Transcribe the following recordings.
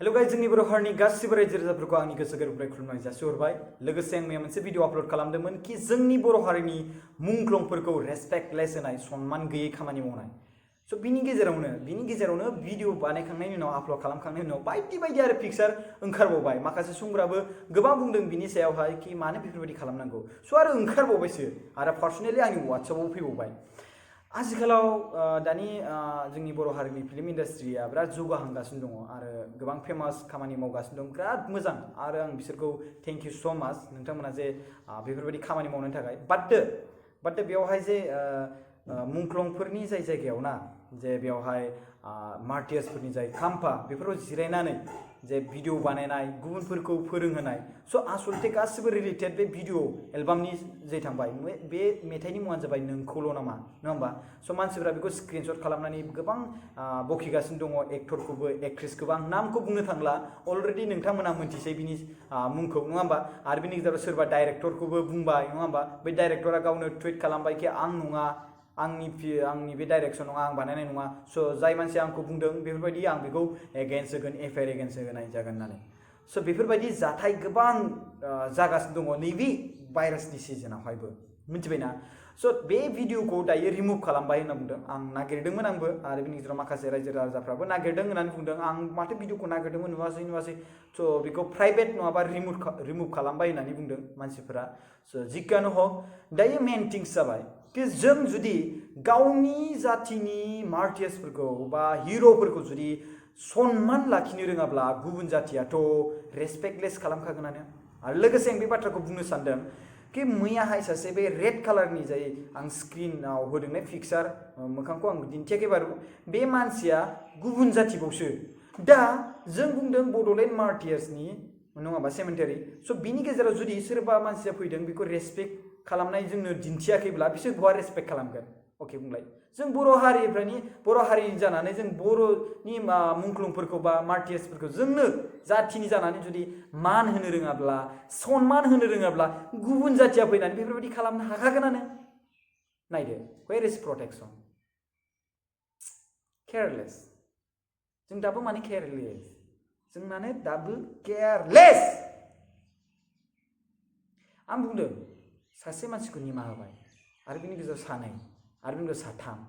Hello guys जोंनि बर' हारिनि गासिबो रायजो राजाफोरखौ आंनि गोसो गोरबोनिफ्राय खुलुमनाय जासिहरबाय। लोगोसे आं मैया मोनसे भिडिअ आपल'ड खालामदोंमोन कि जोंनि बर' हारिनि मुंख्लंफोरखौ रेसपेक्टलेस होनाय सनमान गैयै खामानि मावनाय। स' बिनि गेजेरावनो भिडिअ बानायखांनायनि उनाव आपल'ड खालामखांनायनि उनाव बायदि आरो पिक्चार ओंखारबावबाय। माखासे सुबुंफोराबो गोबां बुंदों बिनि सायावहाय कि मानो बेफोरबायदि खालामनांगौ। स' आरो ओंखारबावबायसो आरो पार्सनेलि आंनि WhatsAppआव फैबावबाय। आजिखालाव दानि जोंनि बर' हारिनि फिल्म इन्डास्ट्रिया बिराद जौगाहांगासिनो दङ आरो गोबां फेमास खामानि मावगासिनो दं। बिराद मोजां आरो आं बिसोरखौ थेंक इउ स' माच नोंथांमोना जे बेफोरबायदि खामानि मावनायनि थाखाय। बाट बेवहाय जे मुंख्लंफोरनि जायगायाव ना जे बेवहाय मार्टियार्सफोरनि जाय खाम्फा बेफोराव जिरायनानै जे भिडिअ बानायनाय गुबुनफोरखौ फोरोंहोनाय। स' आसलथे गासिबो रिलेटेड बे भिडिअ एलबामनि जे थांबाय बे मेथाइनि मुङानो जाबाय नोंखौल' नामा नङा होमबा। स' मानसिफोरा बेखौ स्क्रिनशट खालामनानै गोबां बखिगासिनो दङ एक्टरखौबो एक्ट्रेसखौबो। आं नामखौ बुंनो थांला, अलरेडि नोंथांमोना मोनथिसै बिनि मुंखौ नङा होमबा। आरो बिनि गेजेराव सोरबा डाइरेक्टरखौबो बुंबाय नङा होमबा। बै डाइरेक्टरा गावनो टुइट खालामबाय कि आं नङा, आंनि बे डाइरेक्सन नङा, आं बानायनाय नङा। स' जाय मानसिया आंखौ बुंदों बेफोरबायदि आं बेखौ एगेन्स्ट होगोन, एफआइआर एगेन्स्ट होनाय जागोन होननानै। स' बेफोरबायदि जाथाय गोबां जागासिनो दङ नैबे भाइरासनि सिजनावहायबो, मिथिबायना। स' बे भिडिअखौ दायो रिमुभ खालामबाय होनना बुंदों। आं नागिरदोंमोन आंबो आरो बिनि गेजेराव माखासे रायजो राजाफ्राबो नागिरदों होननानै बुंदों। आं माथो भिडिअखौ नागिरदोंमोन नुवासै। स' बेखौ प्राइभेट नङाबा रिमुभ खालामबाय होननानै बुंदों मानसिफोरा। स' जिखुनु हक दायो मेन थिंस जाबाय कि जों जुदि गावनि जाथिनि मार्टियार्सफोरखौ बा हिर'फोरखौ जुदि सनमान लाखिनो रोङाब्ला गुबुन जाथियाथ' रेसपेक्टलेस खालामखागोनानो। आरो लोगोसे आं बे बाथ्राखौ बुंनो सानदों कि मैयाहाय सासे बे रेड कालारनि जाय आं स्क्रिनाव होदोंना पिक्चार, मोखांखौ आं दिन्थियाखै बारु, बे मानसिया गुबुन जाथिबावसो। दा जों बुंदों बड'लेण्ड मार्टियार्सनि नङाबा सेमेन्टारि। स' बिनि गेजेराव जुदि सोरबा मानसिया फैदों बेखौ रेसपेक्ट खालामनाय जोंनो दिन्थियाखैब्ला बिसोर बहा रेसपेक्ट खालामगोन। अके बुंलाय, जों बर' हारि जानानै जों बर'नि मुंख्लंफोरखौ बा मार्टियार्सफोरखौ जोंनो जाथिनि जानानै जुदि मान होनो रोङाब्ला, सनमान होनो रोङाब्ला गुबुन जाथिया फैनानै बेफोरबायदि खालामनो हाखागोनानो। नायदो, वेर इज प्रटेक्सन? केयारलेस। जों दाबो माने केयारलेस, जोंनानो दाबो केयारलेस। आं बुंदों सासे मानसिखौ निमाहा होबाय आरो बिनि गेजेराव सानै आरो बिनि गेजेराव साथाम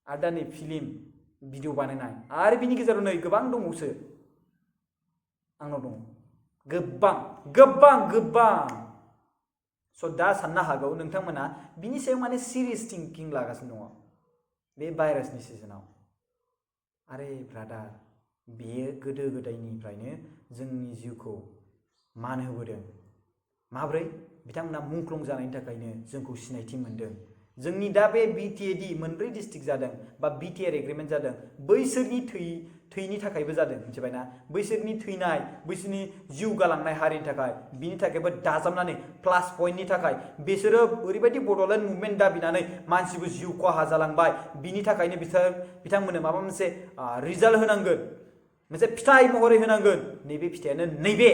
आरो दा नै फिल्म भिडिअ बानायनाय आरो बिनि गेजेराव नै गोबां दंबावसो। आंनाव दङ गोबां। स' दा साननो हागौ नोंथांमोना बिनि सायाव माने सिरियास थिंकिं लागासिनो दङ बे भाइरासनि सिजनाव। आरे ब्रादार, बेयो गोदो गोदायनिफ्रायनो जोंनि जिउखौ मान होबोदों। माब्रै? बिथांमोना मुंख्लं जानायनि थाखायनो जोंखौ सिनायथि मोनदों। जोंनि दा बे बिटिएडि मोनब्रै डिस्ट्रिक्ट जादों बा बिटिआर एग्रिमेन्ट जादों, बैसोरनि थैनि थाखायबो जादों, मिथिबायना। बैसोरनि थैनाय, बैसोरनि जिउ गालांनाय हारिनि थाखाय, बिनि थाखायबो दाजाबनानै प्लास पइन्टनि थाखाय बिसोरो ओरैबायदि बड'लेण्ड मुभमेन्ट दाबिनानै मानसिबो जिउ खहा जालांबाय। बिनि थाखायनो बिथांमोननो माबा मोनसे रिजाल्ट होनांगोन, मोनसे फिथाइ महरै होनांगोन। नैबे फिथाइयानो नैबे।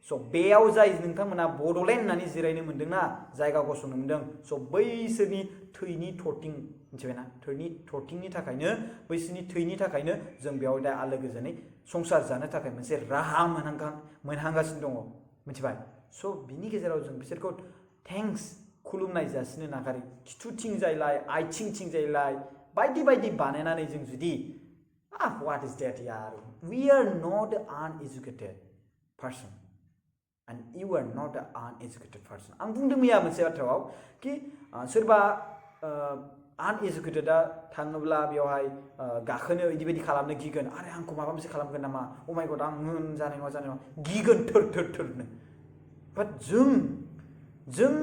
स' बेयाव जाय नोंथांमोना बड'लेण्ड होननानै जिरायनो मोन्दोंना, जायगा गसंनो मोन्दों, स' बैसोरनि थैनि थरथिं, मिथिबायना, थैनि थरथिंनि थाखायनो, बैसोरनि थैनि थाखायनो जों बेयाव दा आलो गोजोनै संसार जानो थाखाय मोनसे राहा मोनहांगासिनो दङ, मिथिबाय। स' बिनि गेजेराव जों बिसोरखौ थेंक्स खुलुमनाय जासिनो नागारै खिथुथिंजायलाय, आथिंथिंजायलाय बायदि बानायनानै जों जुदि what is that year? We are not uneducated person and you are not an uneducated person. आं बुंदों मैया मोनसे बाथ्रायाव कि सोरबा आनएजुकेटेडआ थाङोब्ला बेवहाय गाखोनो इदिबायदि खालामनो गिगोन, आरे आंखौ माबा मोनसे खालामगोन नामा, अ माय गड आं जानाय नङा गिगोन थोरनो। बाट जों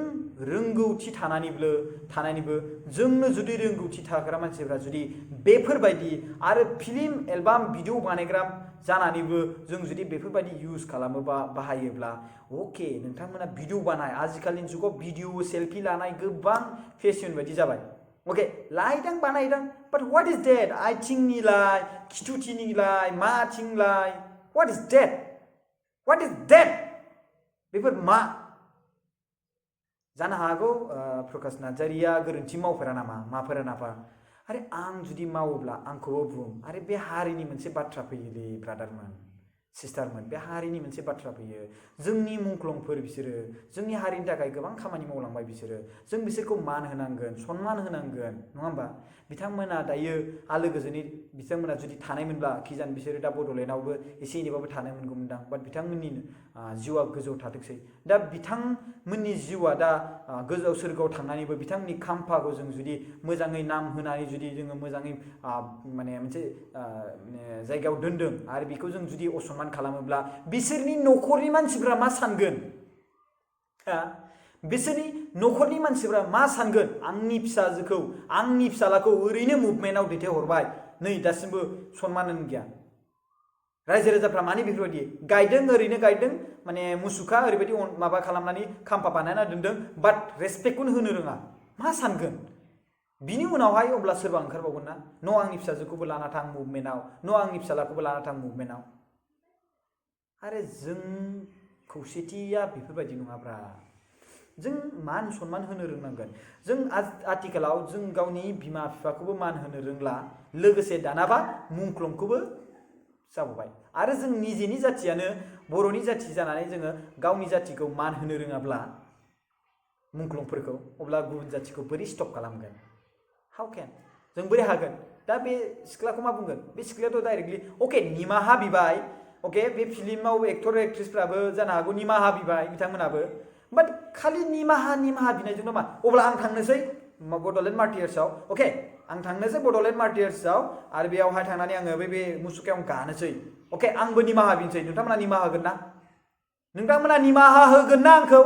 रोंगौथि थानानैबो जोंनो जुदि रोंगौथि थाग्रा मानसिफ्रा जुदि बेफोरबायदि आरो फिल्म एलबाम भिडिअ बानायग्रा जानानैबो जों जुदि बेफोरबायदि इउज खालामोबा बाहायोब्ला, अके नोंथांमोना भिडिअ बानाय। आजिखालिनि जुगाव भिडिअ सेल्फि लानाय गोबां फेशन बायदि जाबाय। अके लायदां बानायदां, बाट व्हाट इज डेट? आथिंनिलाय, खिथुथिनिलाय, माथिंलाय, व्हाट इज डेट? बेफोर मा? जानो हागौ प्रकाश नार्जारिया गोरोन्थि मावफेरा नामा, माफेरा नामा। आरे आं जुदि मावोब्ला आंखौबो बुं। आरे बे हारिनि मोनसे बाथ्रा फैयोलै ब्रादारमोन, सिस्टारमोन बे हारिनि मोनसे बाथ्रा फैयो जोंनि मुंख्लंफोर बिसोरो जोंनि हारिनि थाखाय गोबां खामानि मावलांबाय बिसोरो जों बिसोरखौ मान होनांगोन सनमान होनांगोन नङा होमबा बिथांमोना दायो आलो गोजोनै बिथांमोना जुदि थानायमोनब्ला खिजान बिसोरो दा बड'लेण्डआवबो एसे एनैबाबो थानो मोनगौमोनदां बाट बिथांमोननि जिउआ गोजौआव थाथोंसै दा बिथांमोननि जिउआ दा गोजौआव सोरगोआव थांनानैबो बिथांमोननि खाम्फाखौ जों जुदि मोजाङै नाम होनानै जुदि जोङो मोजाङै माने मोनसे जायगायाव दोनदों आरो बेखौ जों जुदि असनमान खालामोब्ला बिसोरनि न'खरनि मानसिफ्रा मा सानगोन बिसोरनि न'खरनि मानसिफ्रा मा सानगोन आंनि फिसाजोखौ आंनि फिसालाखौ ओरैनो मुभमेन्टआव दैथायहरबाय नै दासिमबो सनमान गैया रायजो राजाफ्रा मानि बेफोरबायदि गायदों ओरैनो गायदों माने मुसुखा ओरैबायदि माबा खालामनानै खाम्फा बानायना दोनदों बाट रेसपेक्टखौनो होनो रोङा मा सानगोन बिनि उनावहाय अब्ला सोरबा ओंखारबावगोन ना न' आंनि फिसाजोखौबो लाना थां मुभमेन्टआव न' आंनि फिसालाखौबो लाना थां मुभमेन्टआव आरो जों खौसेथिया बेफोरबायदि नङाब्रा जों मान सनमान होनो रोंनांगोन जों आथिखालाव जों गावनि बिमा बिफाखौबो मान होनो रोंला लोगोसे दानाबा मुंख्लंखौबो जाबावबाय आरो जों निजेनि जाथियानो बर'नि जाथि जानानै जोङो गावनि जाथिखौ मान होनो रोङाब्ला मुंख्लंफोरखौ अब्ला गुबुन जाथिखौ बोरै स्टप खालामगोन हाउ केन जों बोरै हागोन दा बे सिख्लाखौ मा बुंगोन बे सिख्लायाथ' डाइरेक्टलि अके निमाहा बिबाय अके बे फिल्माव एक्टर एक्ट्रिसफ्राबो जानो हागौ निमाहा बिबाय बिथांमोनाबो बाट खालि निमाहा बिनायजोंल' मा अब्ला आं थांनोसै बड'लेण्ड मार्टियार्सआव अके आं थांनोसै बड'लेण्ड मार्टियार्सआव आरो बेयावहाय थांनानै आङो बे मुसुखायाव गानोसै अके आंबो निमाहा बिनोसै नोंथांमोना निमाहा होगोन ना नोंथांमोना निमाहा होगोन ना आंखौ